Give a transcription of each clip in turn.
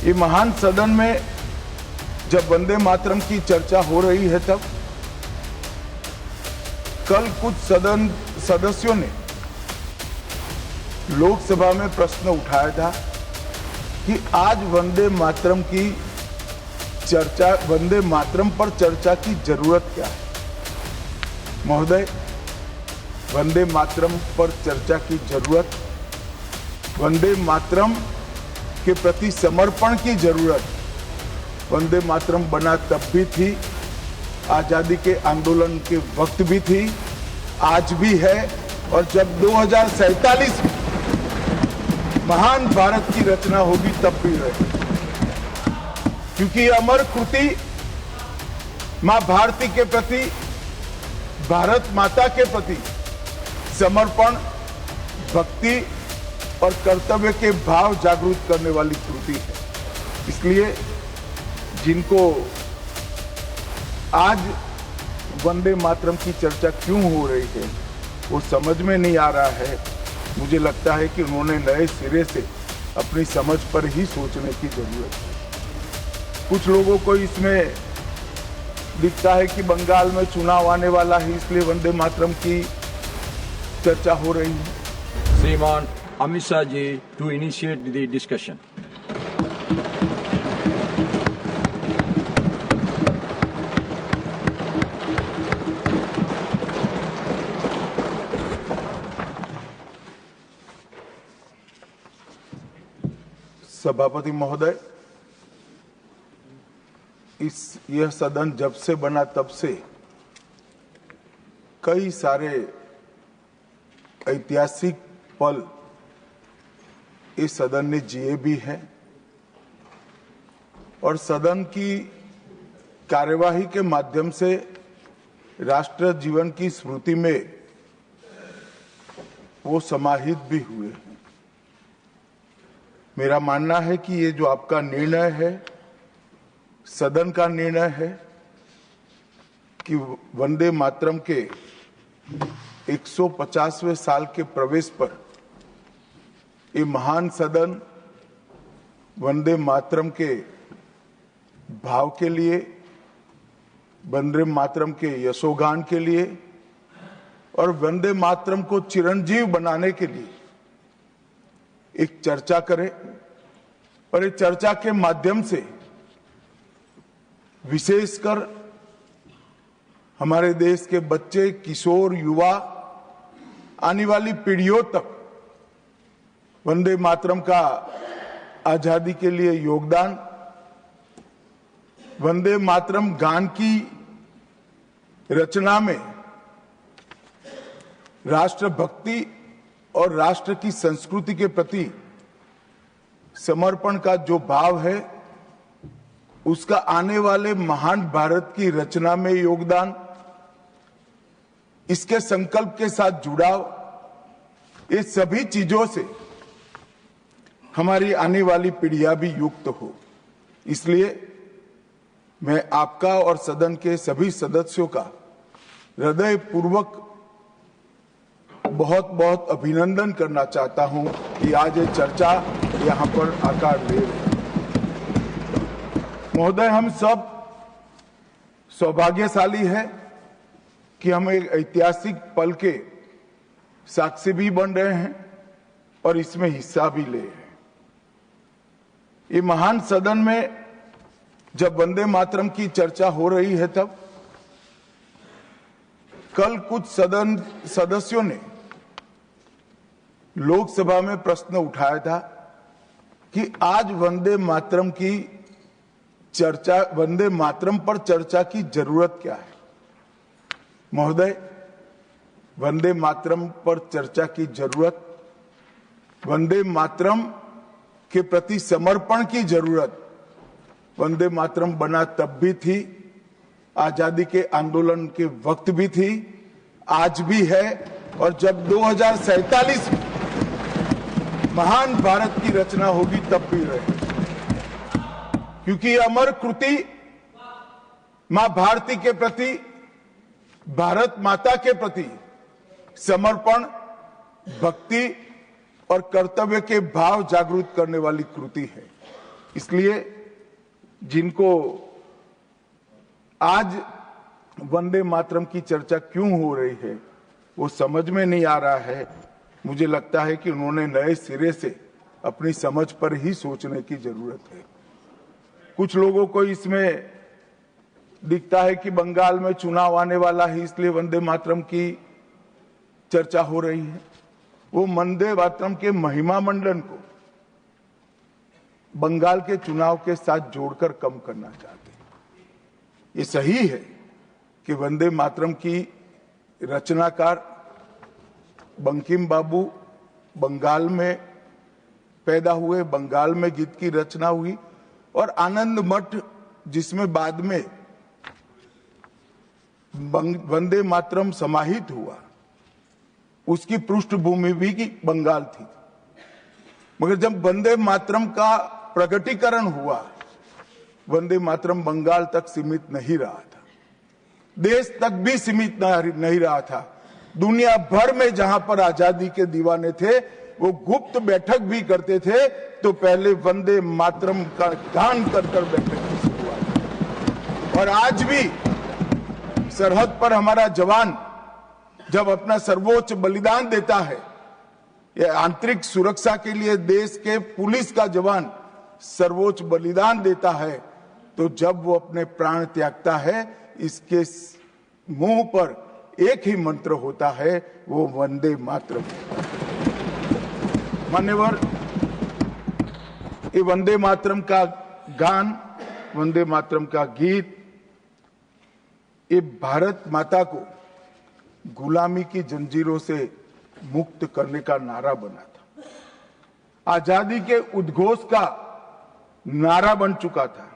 ये महान सदन में जब वंदे मातरम की चर्चा हो रही है तब कल कुछ सदन सदस्यों ने लोकसभा में प्रश्न उठाया था कि आज वंदे मातरम पर चर्चा की जरूरत क्या है। महोदय, वंदे मातरम पर चर्चा की जरूरत, वंदे मातरम के प्रति समर्पण की जरूरत वंदे मातरम बना तब भी थी, आजादी के आंदोलन के वक्त भी थी, आज भी है, और जब 2047 में महान भारत की रचना होगी तब भी रहेगी। क्योंकि अमर कृति मां भारती के प्रति, भारत माता के प्रति समर्पण, भक्ति और कर्तव्य के भाव जागरूक करने वाली कृति है। इसलिए जिनको आज वंदे मातरम की चर्चा क्यों हो रही है वो समझ में नहीं आ रहा है। मुझे लगता है कि उन्होंने नए सिरे से अपनी समझ पर ही सोचने की जरूरत है। कुछ लोगों को इसमें दिखता है कि बंगाल में चुनाव आने वाला है, इसलिए वंदे मातरम की चर्चा हो रही है। श्रीमान Amit Shah ji to initiate the discussion. सभापति महोदय, यह सदन जब से बना तब से कई सारे ऐतिहासिक पल इस सदन ने जिए भी हैं और सदन की कार्यवाही के माध्यम से राष्ट्र जीवन की स्मृति में वो समाहित भी हुए हैं। मेरा मानना है कि ये जो आपका निर्णय है, सदन का निर्णय है कि वंदे मातरम के 150वें साल के प्रवेश पर ये महान सदन वंदे मातरम के भाव के लिए, वंदे मातरम के यशोगान के लिए और वंदे मातरम को चिरंजीव बनाने के लिए एक चर्चा करें और इस चर्चा के माध्यम से विशेषकर हमारे देश के बच्चे, किशोर, युवा, आने वाली पीढ़ियों तक वंदे मातरम का आजादी के लिए योगदान, वंदे मातरम गान की रचना में राष्ट्रभक्ति और राष्ट्र की संस्कृति के प्रति समर्पण का जो भाव है, उसका आने वाले महान भारत की रचना में योगदान, इसके संकल्प के साथ जुड़ाव, ये सभी चीजों से हमारी आने वाली पीढ़ियां भी युक्त हो। इसलिए मैं आपका और सदन के सभी सदस्यों का हृदयपूर्वक बहुत बहुत अभिनंदन करना चाहता हूं कि आज ये चर्चा यहां पर आकार ले रही है। महोदय, हम सब सौभाग्यशाली है कि हम एक ऐतिहासिक पल के साक्षी भी बन रहे हैं और इसमें हिस्सा भी ले रहे हैं। ये महान सदन में जब वंदे मातरम की चर्चा हो रही है तब कल कुछ सदन सदस्यों ने लोकसभा में प्रश्न उठाया था कि आज वंदे मातरम पर चर्चा की जरूरत क्या है। महोदय, वंदे मातरम पर चर्चा की जरूरत, वंदे मातरम के प्रति समर्पण की जरूरत वंदे मातरम बना तब भी थी, आजादी के आंदोलन के वक्त भी थी, आज भी है, और जब 2047 में महान भारत की रचना होगी तब भी रहेगी। क्योंकि अमर कृति मां भारती के प्रति, भारत माता के प्रति समर्पण, भक्ति और कर्तव्य के भाव जागरूक करने वाली कृति है। इसलिए जिनको आज वंदे मातरम की चर्चा क्यों हो रही है वो समझ में नहीं आ रहा है। मुझे लगता है कि उन्होंने नए सिरे से अपनी समझ पर ही सोचने की जरूरत है। कुछ लोगों को इसमें दिखता है कि बंगाल में चुनाव आने वाला है इसलिए वंदे मातरम की चर्चा हो रही है। वो वंदे मातरम के महिमा मंडन को बंगाल के चुनाव के साथ जोड़कर कम करना चाहते हैं। ये सही है कि वंदे मातरम की रचनाकार बंकिम बाबू बंगाल में पैदा हुए, बंगाल में गीत की रचना हुई और आनंद मठ जिसमें बाद में वंदे मातरम समाहित हुआ उसकी पृष्ठभूमि भी की बंगाल थी। मगर जब वंदे मातरम का प्रकटीकरण हुआ वंदे मातरम बंगाल तक सीमित नहीं रहा था, देश तक भी सीमित नहीं रहा था। दुनिया भर में जहां पर आजादी के दीवाने थे वो गुप्त बैठक भी करते थे तो पहले वंदे मातरम का गान कर कर बैठक की शुरुआत। और आज भी सरहद पर हमारा जवान जब अपना सर्वोच्च बलिदान देता है, ये आंतरिक सुरक्षा के लिए देश के पुलिस का जवान सर्वोच्च बलिदान देता है, तो जब वो अपने प्राण त्यागता है इसके मुंह पर एक ही मंत्र होता है, वो वंदे मातरम। मान्यवर, ये वंदे मातरम का गान, वंदे मातरम का गीत, ये भारत माता को गुलामी की जंजीरों से मुक्त करने का नारा बना था, आजादी के उद्घोष का नारा बन चुका था,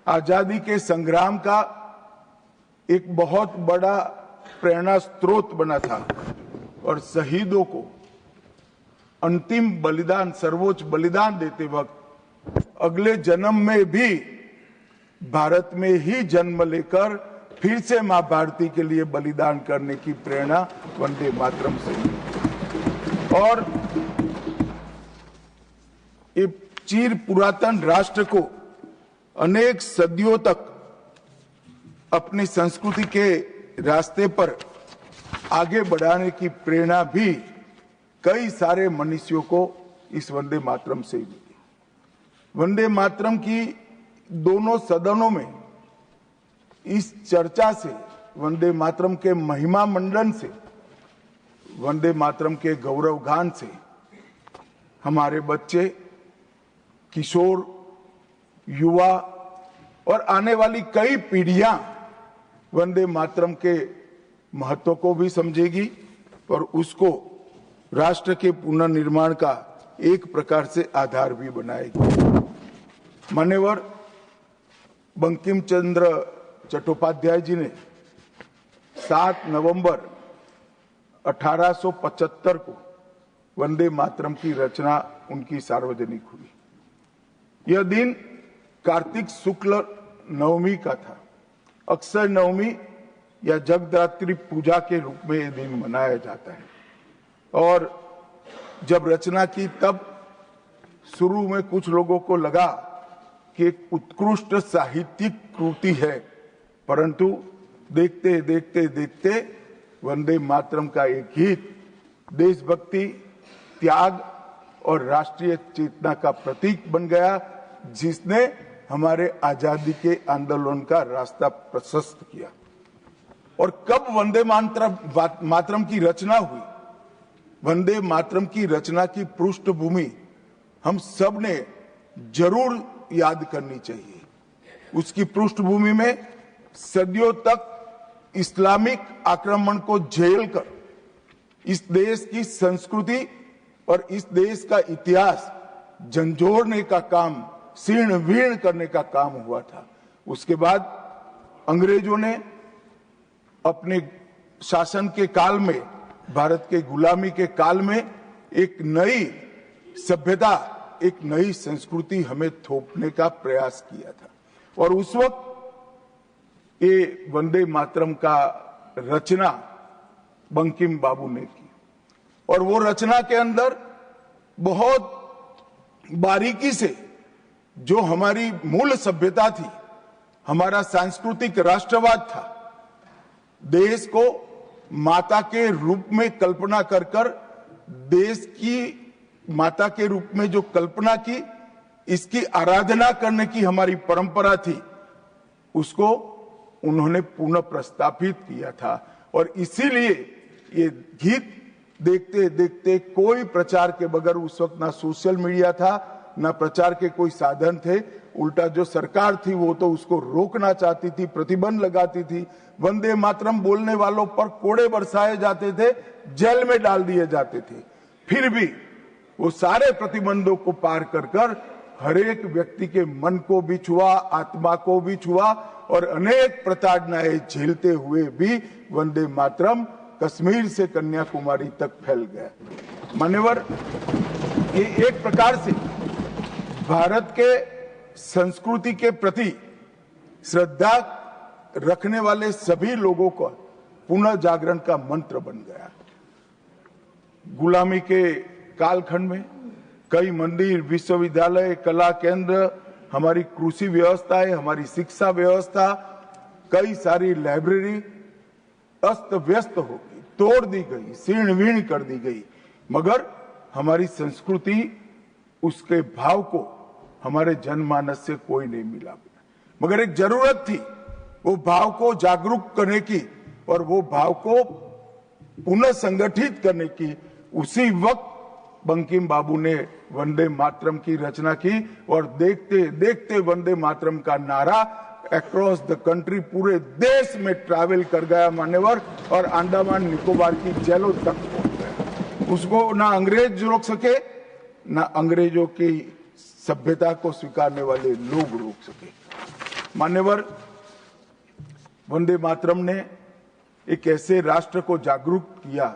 आजादी के संग्राम का एक बहुत बड़ा प्रेरणा स्रोत बना था। और शहीदों को अंतिम बलिदान, सर्वोच्च बलिदान देते वक्त अगले जन्म में भी भारत में ही जन्म लेकर फिर से मां भारती के लिए बलिदान करने की प्रेरणा वंदे मातरम से मिली। और ये चिर पुरातन राष्ट्र को अनेक सदियों तक अपनी संस्कृति के रास्ते पर आगे बढ़ाने की प्रेरणा भी कई सारे मनुष्यों को इस वंदे मातरम से मिली। वंदे मातरम की दोनों सदनों में इस चर्चा से, वंदे मातरम के महिमा मंडन से, वंदे मातरम के गौरव गान से हमारे बच्चे, किशोर, युवा और आने वाली कई पीढ़ियां वंदे मातरम के महत्व को भी समझेगी और उसको राष्ट्र के पुनर्निर्माण का एक प्रकार से आधार भी बनाएगी। मान्यवर, बंकिम चंद्र चट्टोपाध्याय जी ने 7 नवंबर 1875 को वंदे मातरम की रचना उनकी सार्वजनिक हुई। यह दिन कार्तिक शुक्ल नवमी का था। अक्षय नवमी या जगदात्री पूजा के रूप में यह दिन मनाया जाता है। और जब रचना की तब शुरू में कुछ लोगों को लगा कि एक उत्कृष्ट साहित्यिक कृति है, परंतु देखते देखते देखते वंदे मातरम का एक गीत देशभक्ति, त्याग और राष्ट्रीय चेतना का प्रतीक बन गया, जिसने हमारे आजादी के आंदोलन का रास्ता प्रशस्त किया। और कब वंदे मातरम की रचना हुई? वंदे मातरम की रचना की पृष्ठभूमि हम सब ने जरूर याद करनी चाहिए। उसकी पृष्ठभूमि में सदियों तक इस्लामिक आक्रमण को झेलकर इस देश की संस्कृति और इस देश का इतिहास झंझोड़ने का काम, शीर्ण वीर्ण करने का काम हुआ था। उसके बाद अंग्रेजों ने अपने शासन के काल में, भारत के गुलामी के काल में एक नई सभ्यता, एक नई संस्कृति हमें थोपने का प्रयास किया था। और उस वक्त ये वंदे मातरम का रचना बंकिम बाबू ने की और वो रचना के अंदर बहुत बारीकी से जो हमारी मूल सभ्यता थी, हमारा सांस्कृतिक राष्ट्रवाद था, देश को माता के रूप में कल्पना कर कर देश की माता के रूप में जो कल्पना की, इसकी आराधना करने की हमारी परंपरा थी, उसको उन्होंने पुनः प्रस्तापित किया था। और इसीलिए ये गीत देखते देखते कोई प्रचार के बगैर, उस वक्त ना सोशल मीडिया था, ना प्रचार के कोई साधन थे, उल्टा जो सरकार थी वो तो उसको रोकना चाहती थी, प्रतिबंध लगाती थी, वंदे मातरम बोलने वालों पर कोड़े बरसाए जाते थे, जेल में डाल दिए जाते थे। फिर भी वो सारे प्रतिबंधों को पार कर कर हर एक व्यक्ति के मन को भी छुआ, आत्मा को भी छुआ, और अनेक प्रताड़नाएं झेलते हुए भी वंदे मातरम कश्मीर से कन्याकुमारी तक फैल गया। मान्यवर, ये एक प्रकार से भारत के संस्कृति के प्रति श्रद्धा रखने वाले सभी लोगों को पुनः जागरण का मंत्र बन गया। गुलामी के कालखंड में कई मंदिर, विश्वविद्यालय, कला केंद्र, हमारी कृषि व्यवस्था है, हमारी शिक्षा व्यवस्था, कई सारी लाइब्रेरी अस्त व्यस्त हो गई, तोड़ दी गई, शीर्ण वीर्ण कर दी गई, मगर हमारी संस्कृति, उसके भाव को हमारे जनमानस से कोई नहीं मिला। मगर एक जरूरत थी वो भाव को जागरूक करने की और वो भाव को पुनः संगठित करने की। उसी वक्त बंकिम बाबू ने वंदे मातरम की रचना की और देखते देखते वंदे मातरम का नारा अक्रॉस द कंट्री, पूरे देश में ट्रैवल कर गया मान्यवर, और अंडमान निकोबार की जेलों तक पहुंच गया। उसको ना अंग्रेज रोक सके, ना अंग्रेजों की सभ्यता को स्वीकारने वाले लोग रोक सके। मान्यवर, वंदे मातरम ने एक ऐसे राष्ट्र को जागरूक किया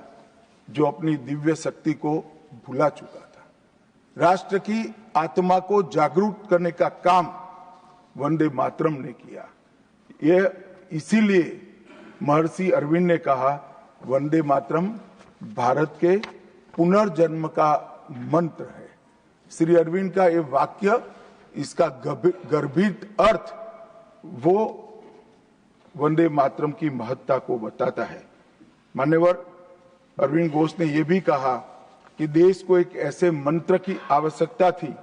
जो अपनी दिव्य शक्ति को भुला चुका था। राष्ट्र की आत्मा को जागरूक करने का काम वंदे मातरम ने किया। यह इसीलिए महर्षि अरविंद ने कहा, वंदे मातरम भारत के पुनर्जन्म का मंत्र है। श्री अरविंद का ये वाक्य, इसका गर्भित अर्थ वो वंदे मातरम की महत्ता को बताता है। मान्यवर, अरविंद घोष ने यह भी कहा कि देश को एक ऐसे मंत्र की आवश्यकता थी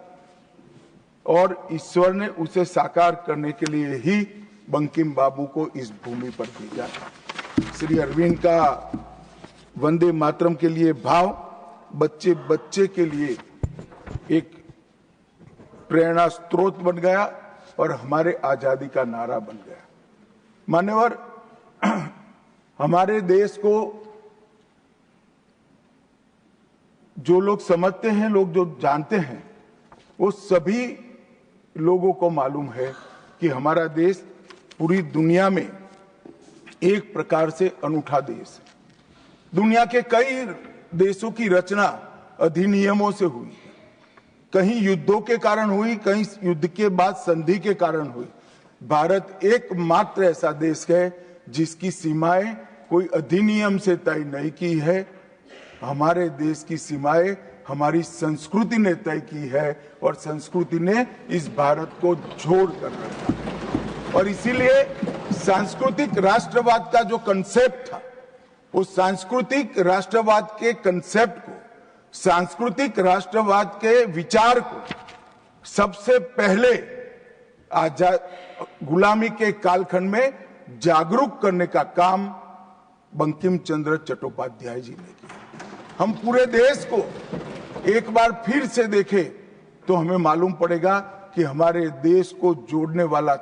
और ईश्वर ने उसे साकार करने के लिए ही बंकिम बाबू को इस भूमि पर भेजा था। श्री अरविंद का वंदे मातरम के लिए भाव बच्चे बच्चे के लिए एक प्रेरणा स्रोत बन गया और हमारे आजादी का नारा बन गया। मान्यवर, हमारे देश को जो लोग समझते हैं, लोग जो जानते हैं, वो सभी लोगों को मालूम है कि हमारा देश पूरी दुनिया में एक प्रकार से अनूठा देश है। दुनिया के कई देशों की रचना अधिनियमों से हुई, कहीं युद्धों के कारण हुई, कहीं युद्ध के बाद संधि के कारण हुई। भारत एकमात्र ऐसा देश है जिसकी सीमाएं कोई अधिनियम से तय नहीं की है। हमारे देश की सीमाएं हमारी संस्कृति ने तय की है और संस्कृति ने इस भारत को जोड़ कर रखा है। और इसीलिए सांस्कृतिक राष्ट्रवाद का जो कंसेप्ट था, उस सांस्कृतिक राष्ट्रवाद के कंसेप्ट को, सांस्कृतिक राष्ट्रवाद के विचार को सबसे पहले गुलामी के कालखंड में जागरूक करने का काम बंकिम चंद्र चट्टोपाध्याय जी ने किया। हम पूरे देश को एक बार फिर से देखें तो हमें मालूम पड़ेगा कि हमारे देश को जोड़ने वाला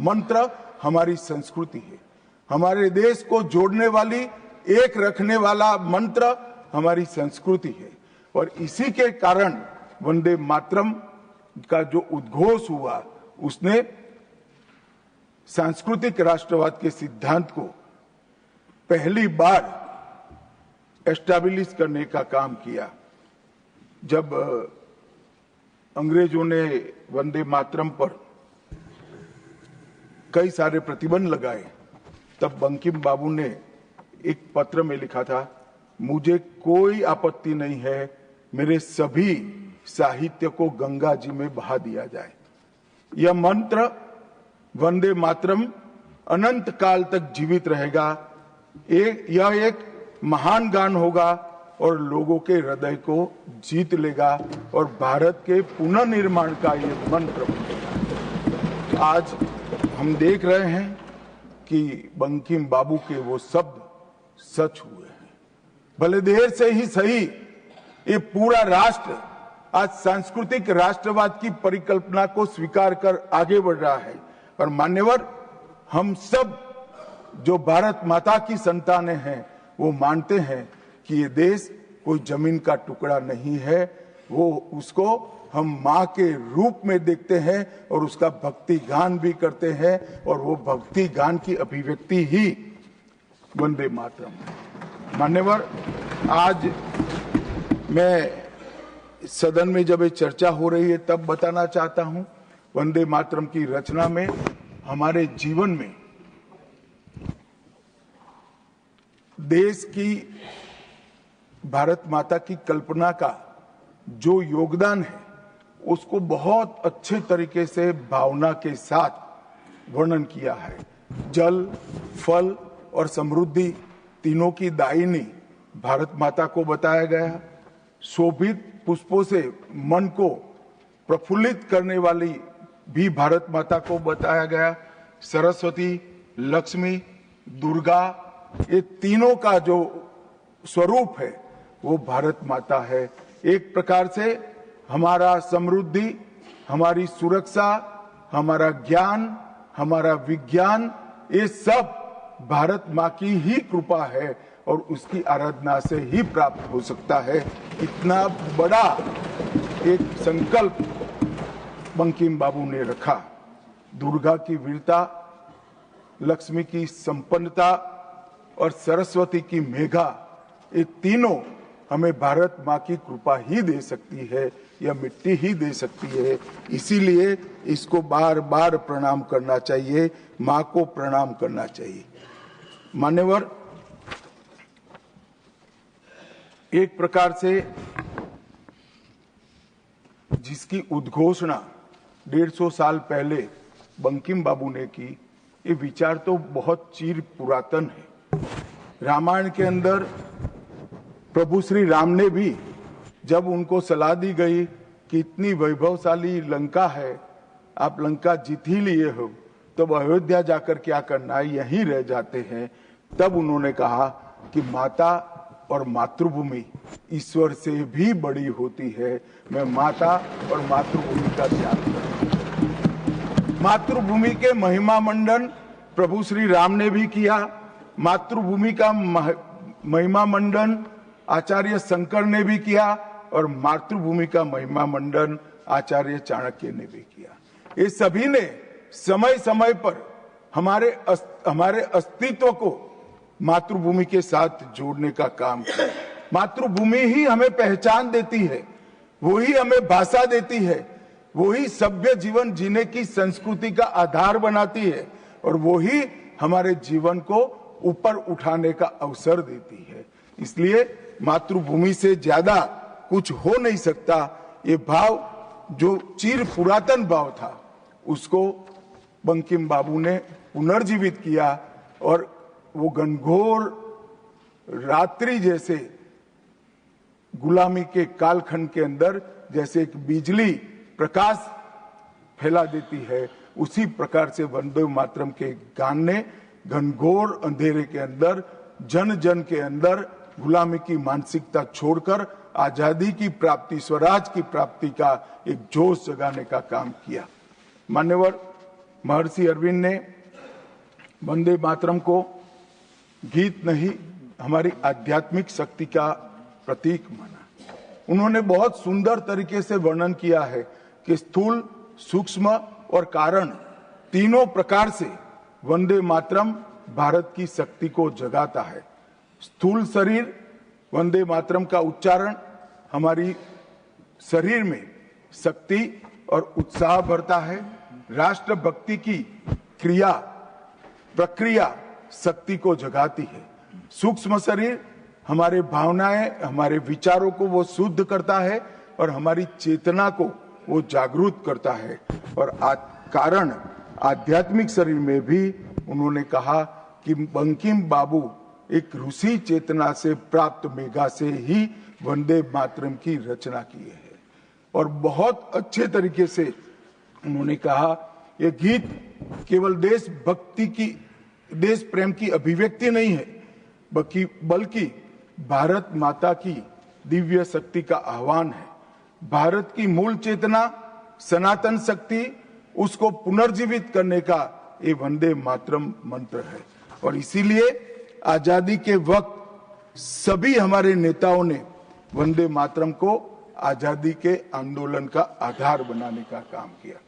मंत्र हमारी संस्कृति है। हमारे देश को जोड़ने वाली, एक रखने वाला मंत्र हमारी संस्कृति है। और इसी के कारण वंदे मातरम का जो उद्घोष हुआ, उसने सांस्कृतिक राष्ट्रवाद के सिद्धांत को पहली बार एस्टैब्लिश करने का काम किया। जब अंग्रेजों ने वंदे मातरम पर कई सारे प्रतिबंध लगाए, तब बंकिम बाबू ने एक पत्र में लिखा था, मुझे कोई आपत्ति नहीं है मेरे सभी साहित्य को गंगा जी में बहा दिया जाए। यह मंत्र वंदे मातरम अनंत काल तक जीवित रहेगा। यह एक महान गान होगा और लोगों के हृदय को जीत लेगा और भारत के पुनर्निर्माण का ये मंत्र बनेगा। आज हम देख रहे हैं कि बंकिम बाबू के वो शब्द सच हुए हैं। भले देर से ही सही, ये पूरा राष्ट्र आज सांस्कृतिक राष्ट्रवाद की परिकल्पना को स्वीकार कर आगे बढ़ रहा है। और मान्यवर, हम सब जो भारत माता की संतानें हैं वो मानते हैं कि ये देश कोई जमीन का टुकड़ा नहीं है, वो उसको हम माँ के रूप में देखते हैं और उसका भक्ति गान भी करते हैं और वो भक्ति गान की अभिव्यक्ति ही वंदे मातरम है। मान्यवर, आज मैं सदन में जब ये चर्चा हो रही है तब बताना चाहता हूं, वंदे मातरम की रचना में हमारे जीवन में देश की भारत माता की कल्पना का जो योगदान है उसको बहुत अच्छे तरीके से भावना के साथ वर्णन किया है। जल, फल और समृद्धि तीनों की दायिनी भारत माता को बताया गया। शोभित पुष्पों से मन को प्रफुल्लित करने वाली भी भारत माता को बताया गया। सरस्वती, लक्ष्मी, दुर्गा, ये तीनों का जो स्वरूप है वो भारत माता है। एक प्रकार से हमारा समृद्धि, हमारी सुरक्षा, हमारा ज्ञान, हमारा विज्ञान, ये सब भारत माँ की ही कृपा है और उसकी आराधना से ही प्राप्त हो सकता है। इतना बड़ा एक संकल्प बंकिम बाबू ने रखा। दुर्गा की वीरता, लक्ष्मी की संपन्नता और सरस्वती की मेघा, ये तीनों हमें भारत माँ की कृपा ही दे सकती है, यह मिट्टी ही दे सकती है। इसीलिए इसको बार बार प्रणाम करना चाहिए, माँ को प्रणाम करना चाहिए। मान्यवर, एक प्रकार से जिसकी उद्घोषणा 150 साल पहले बंकिम बाबू ने की, ये विचार तो बहुत चिर पुरातन है। रामायण के अंदर प्रभु श्री राम ने भी जब उनको सलाह दी गई कि इतनी वैभवशाली लंका है, आप लंका जीत ही लिए हो, तब अयोध्या जाकर क्या करना है, यहीं रह जाते हैं। तब उन्होंने कहा कि माता और मातृभूमि ईश्वर से भी बड़ी होती है, मैं माता और मातृभूमि का त्याग करूं। मातृभूमि के महिमा मंडन प्रभु श्री राम ने भी किया। मातृभूमि का महिमा मंडन आचार्य शंकर ने भी किया और मातृभूमि का महिमा मंडन आचार्य चाणक्य ने भी किया। ये सभी ने समय समय पर हमारे अस्तित्व को मातृभूमि के साथ जोड़ने का काम किया। मातृभूमि ही हमें पहचान देती है, वो ही हमें भाषा देती है, वो ही सभ्य जीवन जीने की संस्कृति का आधार बनाती है और वो ही हमारे जीवन को ऊपर उठाने का अवसर देती है। इसलिए मातृभूमि से ज्यादा कुछ हो नहीं सकता। ये भाव जो चिर पुरातन भाव था उसको बंकिम बाबू ने पुनर्जीवित किया और वो घनघोर रात्रि जैसे गुलामी के कालखंड के अंदर जैसे एक बिजली प्रकाश फैला देती है, उसी प्रकार से वंदे मातरम के गान ने घनघोर अंधेरे के अंदर, जन जन के अंदर गुलामी की मानसिकता छोड़कर आजादी की प्राप्ति, स्वराज की प्राप्ति का एक जोश जगाने का काम किया। मान्यवर, महर्षि अरविंद ने वंदे मातरम को गीत नहीं, हमारी आध्यात्मिक शक्ति का प्रतीक माना। उन्होंने बहुत सुंदर तरीके से वर्णन किया है कि स्थूल, सूक्ष्म और कारण तीनों प्रकार से वंदे मातरम भारत की शक्ति को जगाता है। स्थूल शरीर, वंदे मातरम का उच्चारण हमारी शरीर में शक्ति और उत्साह भरता है। राष्ट्रभक्ति की क्रिया प्रक्रिया शक्ति को जगाती है। सूक्ष्म शरीर हमारे भावनाएं, हमारे विचारों को वो शुद्ध करता है। और हमारी चेतना को वो जागरूक करता है। और कारण आध्यात्मिक शरीर में भी उन्होंने कहा कि बंकिम बाबू एक ऋषि चेतना से प्राप्त मेघा से ही वंदे मातरम की रचना किए हैं। और बहुत अच्छे तरीके से उन्होंने कहा यह गीत केवल देशभक्ति की, देश प्रेम की अभिव्यक्ति नहीं है, बल्कि भारत माता की दिव्य शक्ति का आह्वान है। भारत की मूल चेतना, सनातन शक्ति, उसको पुनर्जीवित करने का ये वंदे मातरम मंत्र है। और इसीलिए आजादी के वक्त सभी हमारे नेताओं ने वंदे मातरम को आजादी के आंदोलन का आधार बनाने का काम किया।